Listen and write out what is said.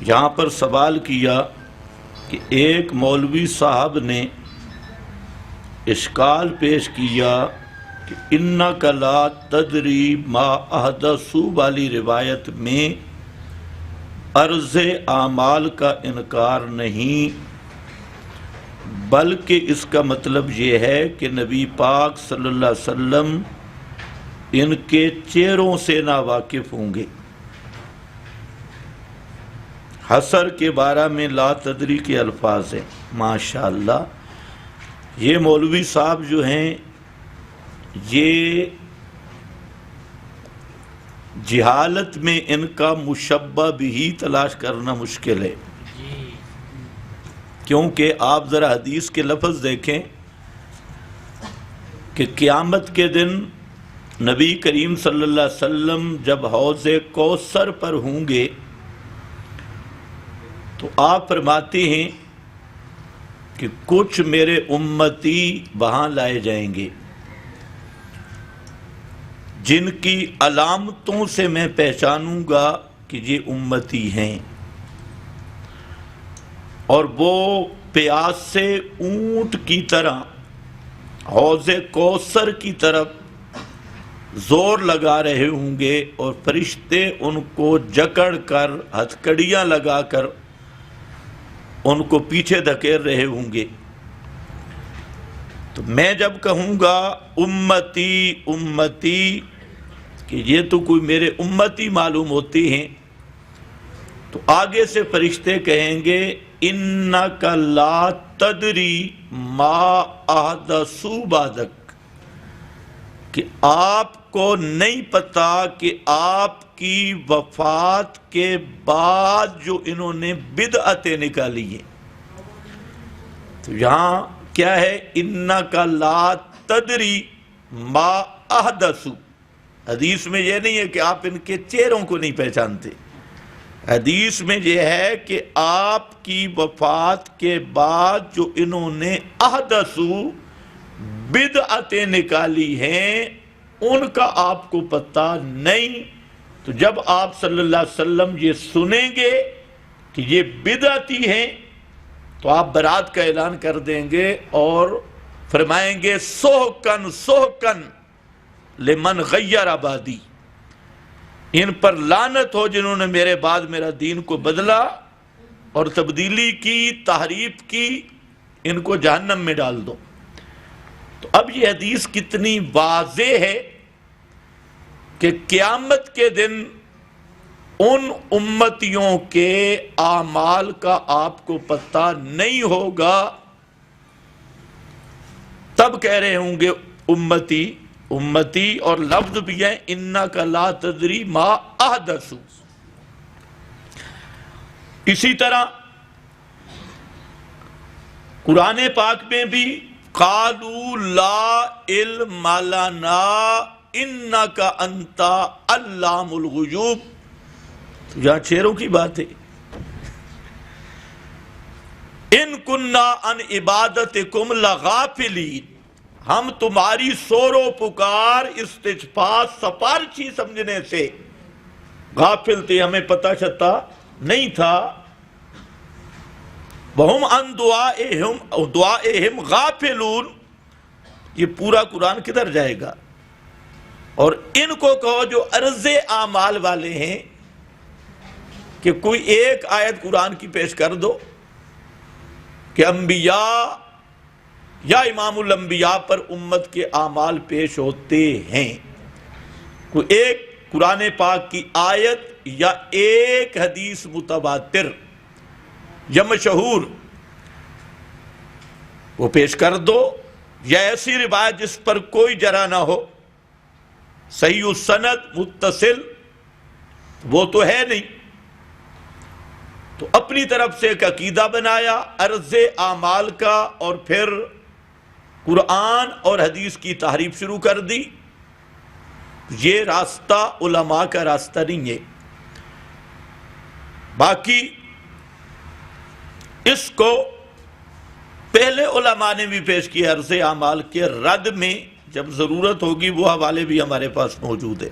یہاں پر سوال کیا کہ ایک مولوی صاحب نے اشکال پیش کیا کہ انک لا تدری ما احدثوا والی روایت میں عرض اعمال کا انکار نہیں، بلکہ اس کا مطلب یہ ہے کہ نبی پاک صلی اللہ علیہ وسلم ان کے چہروں سے نا واقف ہوں گے۔ حسر کے بارے میں لا تدری کے الفاظ ہیں۔ ماشاءاللہ یہ مولوی صاحب جو ہیں یہ جہالت میں ان کا مشبہ بھی تلاش کرنا مشکل ہے، کیونکہ آپ ذرا حدیث کے لفظ دیکھیں کہ قیامت کے دن نبی کریم صلی اللہ علیہ وسلم جب حوض کوثر پر ہوں گے تو آپ فرماتے ہیں کہ کچھ میرے امتی وہاں لائے جائیں گے جن کی علامتوں سے میں پہچانوں گا کہ یہ امتی ہیں، اور وہ پیاس سے اونٹ کی طرح حوض کوثر کی طرف زور لگا رہے ہوں گے، اور فرشتے ان کو جکڑ کر ہتھکڑیاں لگا کر ان کو پیچھے دھکیل رہے ہوں گے۔ تو میں جب کہوں گا امتی امتی کہ یہ تو کوئی میرے امتی معلوم ہوتے ہیں، تو آگے سے فرشتے کہیں گے انک لا تدری ما احدثوا بعدک، کہ آپ کو نہیں پتا کہ آپ کی وفات کے بعد جو انہوں نے بدعتیں نکالی ہیں۔ تو یہاں کیا ہے؟ انک لا تدری ما احدثوا۔ حدیث میں یہ نہیں ہے کہ آپ ان کے چہروں کو نہیں پہچانتے، حدیث میں یہ ہے کہ آپ کی وفات کے بعد جو انہوں نے احدثوا بدعتیں نکالی ہیں ان کا آپ کو پتہ نہیں۔ تو جب آپ صلی اللہ علیہ وسلم یہ سنیں گے کہ یہ بدعتی ہیں تو آپ برات کا اعلان کر دیں گے اور فرمائیں گے سحقاً سحقاً لمن غیر بعدی، ان پر لعنت ہو جنہوں نے میرے بعد میرا دین کو بدلا اور تبدیلی کی، تحریف کی، ان کو جہنم میں ڈال دو۔ تو اب یہ حدیث کتنی واضح ہے کہ قیامت کے دن ان امتیوں کے اعمال کا آپ کو پتہ نہیں ہوگا، تب کہہ رہے ہوں گے امتی امتی، اور لفظ بھی ہے انک لا تدری ما احدثوا۔ اسی طرح قرآن پاک میں بھی قالوا لا علم لنا انک انت علام الغیوب، یہاں چہروں کی بات ہے۔ ان کننا عن عبادتکم لغافلین، ہم تمہاری سور و پکار استغفار سفارشی سمجھنے سے غافل تھے، ہمیں پتہ چلتا نہیں تھا۔ وَهُمْ عَنْ دُعَائِهِمْ غَافِلُونَ، یہ پورا قرآن کدھر جائے گا؟ اور ان کو کہو جو عرض اعمال والے ہیں کہ کوئی ایک آیت قرآن کی پیش کر دو کہ انبیاء یا امام الانبیاء پر امت کے اعمال پیش ہوتے ہیں، کوئی ایک قرآن پاک کی آیت یا ایک حدیث متواتر یا مشہور وہ پیش کر دو، یا ایسی روایت جس پر کوئی جرح نہ ہو، صحیح السند متصل، وہ تو ہے نہیں۔ تو اپنی طرف سے ایک عقیدہ بنایا عرض اعمال کا، اور پھر قرآن اور حدیث کی تحریف شروع کر دی۔ یہ راستہ علماء کا راستہ نہیں ہے۔ باقی اس کو پہلے علماء نے بھی پیش کیا عرض اعمال کے رد میں، جب ضرورت ہوگی وہ حوالے بھی ہمارے پاس موجود ہے۔